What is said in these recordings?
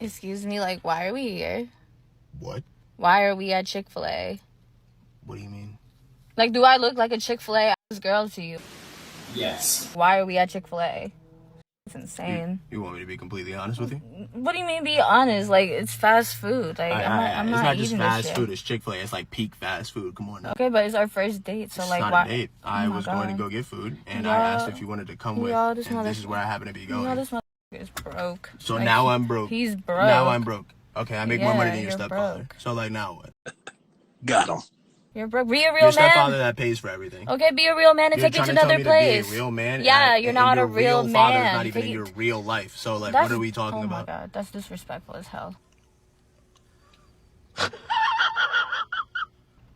Excuse me, like, why are we here? What? Why are we at Chick-fil-A? What do you mean? Like, do I look like a Chick-fil-A girl to you? Yes. Why are we at Chick-fil-A? It's insane. You want me to be completely honest with you? What do you mean be honest? Like, it's fast food. Like, I'm it's not not just eating fast this shit. food. It's Chick-fil-A. It's like peak fast food. Come on now. Okay, but it's our first date, so It's like, not why? a date. I was going to go get food, and I asked if you wanted to come with, this and this is where I happen to be going. This motherfucker is broke. So like, now I'm broke. He's broke. Now I'm broke. Okay, I make more money than your you're stepfather. broke. So like now what? Got him. You're broke. Be a real Your man. stepfather that pays for everything. Okay, be a real man and You're take it trying to tell another me place. To be a real man. Yeah, you're not your a real father's man. not even in your real life. So like, what are we talking about? Oh my god, that's disrespectful as hell.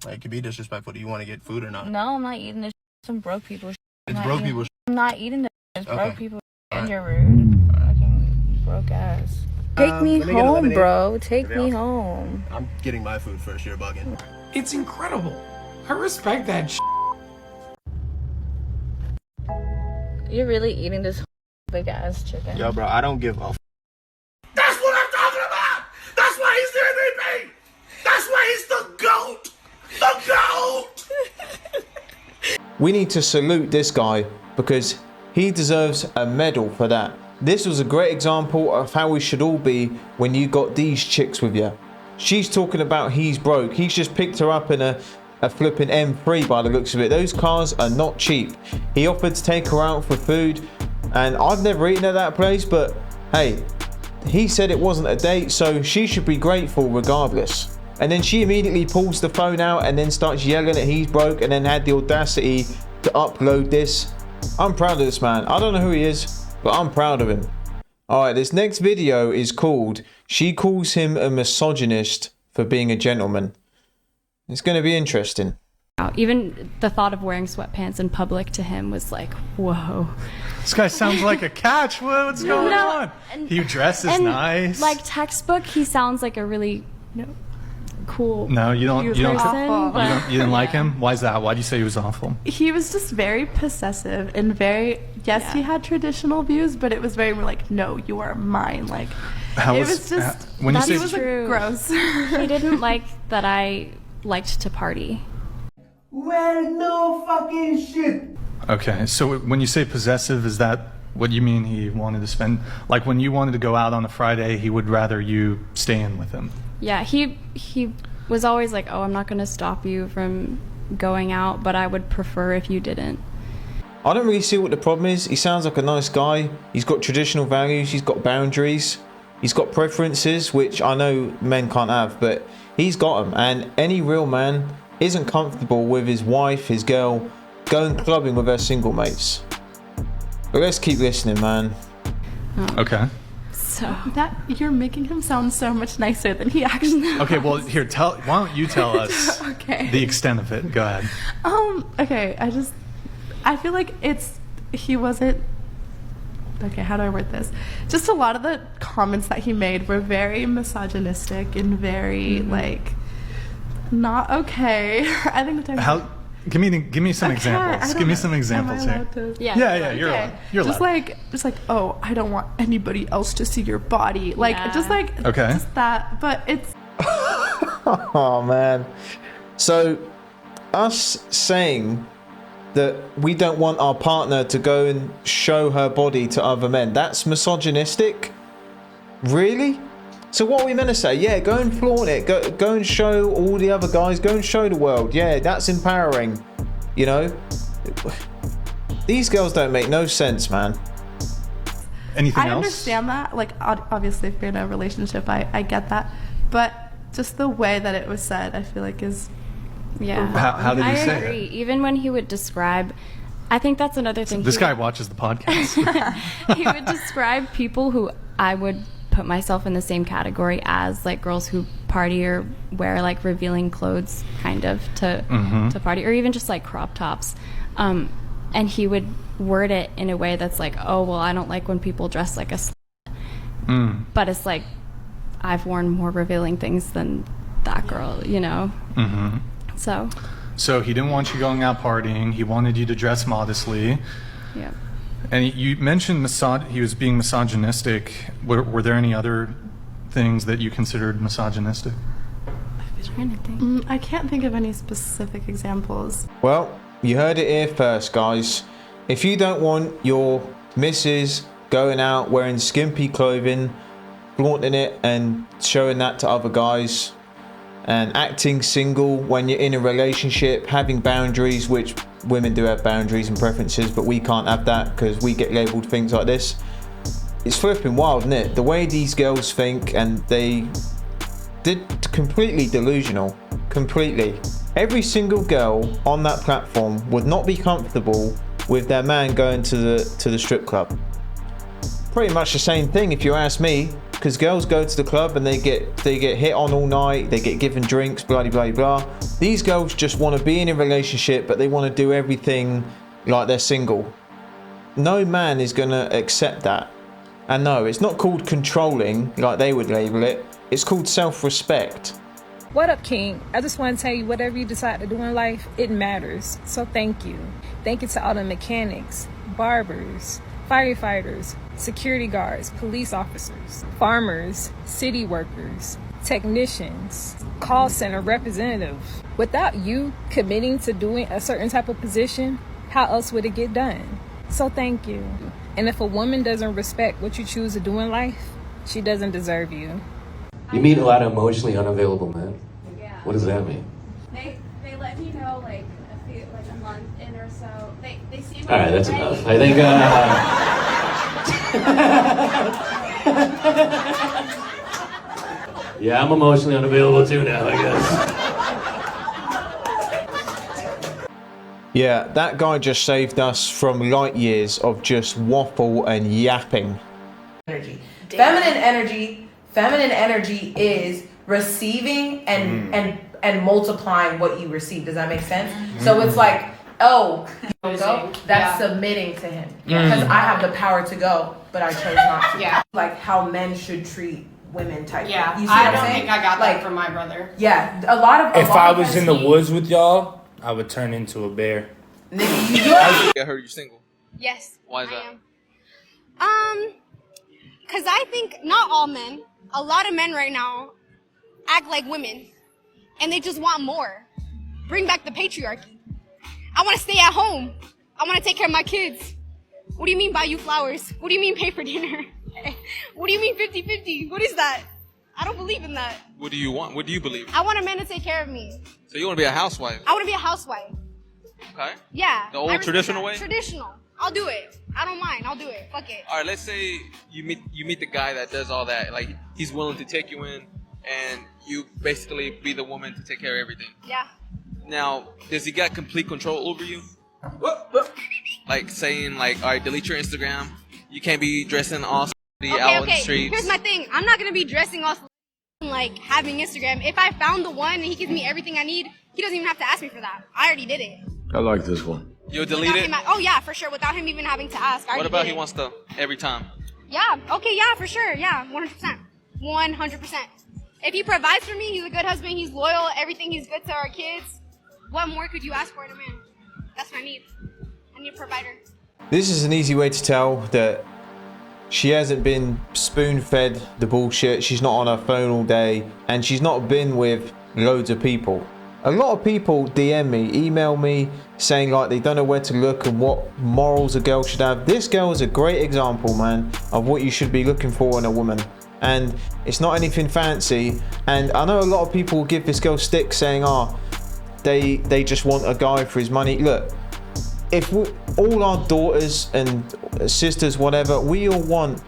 Like, it could be disrespectful. Do you want to get food or not? No, I'm not eating this. Some broke people. It's broke people. I'm not eating this. It's broke Okay. people. All And right. you're rude. Fucking broke ass. Take me let me get a home, lemonade. bro. Take Everything me else? home. I'm getting my food first. You're bugging. It's incredible. I respect that shit. You're really eating this big ass chicken. Yo, bro, I don't give a. That's what I'm talking about! That's why he's the MVP! That's why he's the GOAT! The GOAT! We need to salute this guy because he deserves a medal for that. This was a great example of how we should all be when you got these chicks with you. She's talking about he's broke. He's just picked her up in a flipping M3 by the looks of it. Those cars are not cheap. He offered to take her out for food, and I've never eaten at that place, but hey, he said it wasn't a date, so she should be grateful regardless. And then she immediately pulls the phone out and then starts yelling that he's broke, and then had the audacity to upload this. I'm proud of this man. I don't know who he is, but I'm proud of him. Alright, this next video is called "She Calls Him a Misogynist for Being a Gentleman." It's going to be interesting. Even the thought of wearing sweatpants in public to him was like, whoa. This guy sounds like a catch. What's going on? He dresses nice. Like textbook, he sounds like a really cool. No, you don't. You person, didn't like him. Why is that? Why do you say he was awful? He was just very possessive and very. Yes, he had traditional views, but it was very like, no, you are mine. Like, How it was, was just. when you He say was like, gross. He didn't like that I liked to party. Well, no fucking shit! okay, so when you say possessive, is that what you mean? He wanted to spend, like when you wanted to go out on a Friday, he would rather you stay in with him. Yeah, he was always like, oh, I'm not going to stop you from going out, but I would prefer if you didn't. I don't really see what the problem is. He sounds like a nice guy. He's got traditional values. He's got boundaries. He's got preferences, which I know men can't have, but he's got them. And any real man isn't comfortable with his wife, his girl, going clubbing with her single mates. But let's keep listening, man. Okay. So That you're making him sound so much nicer than he actually. Okay. Well, here, why don't you tell us Okay. the extent of it? Go ahead. Okay, I feel like he wasn't. Okay, how do I word this? Just a lot of the comments that he made were very misogynistic and very like not okay. I think the time. Give me some examples. Give me some examples here. Yeah, you're just allowed. like, oh, I don't want anybody else to see your body. Like, just like, Okay. just that. But it's. Oh, man. So, us saying that we don't want our partner to go and show her body to other men, that's misogynistic? Really? So what are we meant to say? Yeah, go and flaunt it. Go and show all the other guys. Go and show the world. Yeah, that's empowering. You know? These girls don't make no sense, man. Anything else? I understand that. Like, obviously, if you're in a relationship, I get that. But just the way that it was said, I feel like is. yeah, How did he I say agree. it? Even when he would describe, I think that's another thing. This guy watches the podcast. He would describe people who I would put myself in the same category as, like girls who party or wear like revealing clothes kind of to party, or even just like crop tops, and he would word it in a way that's like, oh well, I don't like when people dress like a slut. But it's like, I've worn more revealing things than that girl, you know. So he didn't want you going out partying. He wanted you to dress modestly. yeah. And you mentioned he was being misogynistic. Were there any other things that you considered misogynistic? I can't think of any specific examples. Well, you heard it here first, guys. If you don't want your missus going out wearing skimpy clothing, flaunting it and showing that to other guys, and acting single when you're in a relationship, having boundaries, which women do have boundaries and preferences, but we can't have that because we get labelled things like this. It's flipping wild, isn't it? The way these girls think, and did completely delusional. Completely. Every single girl on that platform would not be comfortable with their man going to the strip club. Pretty much the same thing if you ask me, because girls go to the club and they get hit on all night, they get given drinks, blah blah blah. These girls just want to be in a relationship, but they want to do everything like they're single. No man is gonna accept that. And no, it's not called controlling like they would label it. It's called self-respect. What up, King? I just want to tell you, whatever you decide to do in life, it matters. So thank you. Thank you to all the mechanics, barbers, firefighters, security guards, police officers, farmers, city workers, technicians, call center representatives. Without you committing to doing a certain type of position, how else would it get done? So thank you. And if a woman doesn't respect what you choose to do in life, she doesn't deserve you. You meet a lot of emotionally unavailable men. Yeah. What does that mean? They let me know like a month in or so. They seem All right, that's ready. enough. I think. Yeah, I'm emotionally unavailable too now, I guess. Yeah, that guy just saved us from light years of just waffle and yapping. Energy. Feminine energy is receiving and multiplying what you receive. Does that make sense? So it's like, oh, that's submitting to him. Because I have the power to go, but I chose not to. Yeah. Like how men should treat women type. Yeah, You see I what don't I'm saying? think I got like, that from my brother. Yeah, a lot of. If I was in the woods with y'all, I would turn into a bear. I heard you're single. Yes. Why is that? I am. Because I think not all men, a lot of men right now act like women and they just want more. Bring back the patriarchy. I want to stay at home. I want to take care of my kids. What do you mean buy you flowers? What do you mean pay for dinner? What do you mean 50-50? What is that? I don't believe in that. What do you want? What do you believe? I want a man to take care of me. So you want to be a housewife? I want to be a housewife. Okay. Yeah. The old traditional way? Traditional. I'll do it. I don't mind. I'll do it. Fuck it. All right. Let's say you meet the guy that does all that. Like he's willing to take you in, and you basically be the woman to take care of everything. Yeah. Now, does he got complete control over you? Like saying like, all right, delete your Instagram. You can't be dressing all out on the streets. Here's my thing. I'm not gonna be dressing all like having Instagram. If I found the one and he gives me everything I need, he doesn't even have to ask me for that. I already did it. I like this one. You'll delete it? Oh yeah, for sure. Without him even having to ask. What about he wants to every time? Yeah. Okay. Yeah. For sure. Yeah. 100%. 100%. If he provides for me, he's a good husband. He's loyal. Everything. He's good to our kids. What more could you ask for in a man? That's what I need. I need a provider. This is an easy way to tell that she hasn't been spoon-fed the bullshit. She's not on her phone all day, and she's not been with loads of people. A lot of people DM me, email me, saying like they don't know where to look and what morals a girl should have. This girl is a great example, man, of what you should be looking for in a woman. And it's not anything fancy. And I know a lot of people will give this girl stick saying, oh, they just want a guy for his money. Look, if all our daughters and sisters, whatever, we all want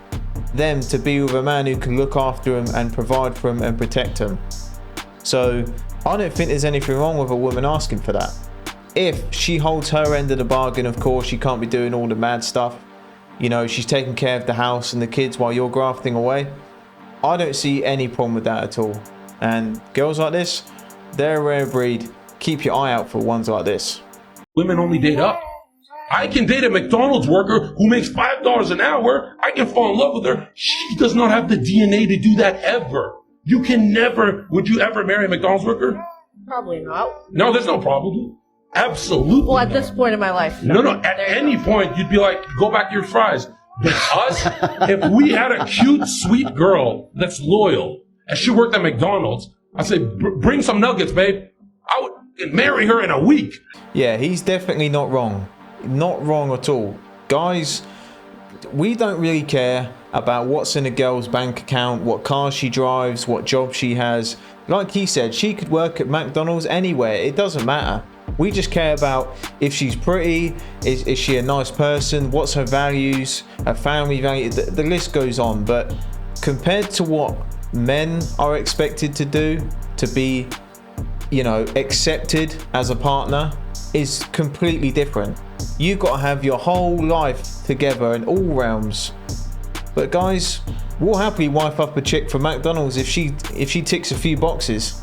them to be with a man who can look after them and provide for them and protect them. So I don't think there's anything wrong with a woman asking for that. If she holds her end of the bargain, of course, she can't be doing all the mad stuff. You know, she's taking care of the house and the kids while you're grafting away. I don't see any problem with that at all. And girls like this, they're a rare breed. Keep your eye out for ones like this. Women only date up. I can date a McDonald's worker who makes $5 an hour. I can fall in love with her. She does not have the DNA to do that ever. You can never, would you ever marry a McDonald's worker? Probably not. No, there's no problem. Absolutely. Well, at this point in my life. No, at any point, you'd be like, go back to your fries. But us, if we had a cute, sweet girl that's loyal and she worked at McDonald's, I say, bring some nuggets, babe. I would marry her in a week. Yeah, he's definitely not wrong. Not wrong at all. Guys, we don't really care about what's in a girl's bank account, what car she drives, what job she has. Like he said, she could work at McDonald's anywhere. It doesn't matter. We just care about if she's pretty, is she a nice person, what's her values, her family values, the list goes on. But compared to what men are expected to do to be, you know, accepted as a partner is completely different. You've got to have your whole life together in all realms. But guys, we'll happily wife up a chick from McDonald's if she ticks a few boxes.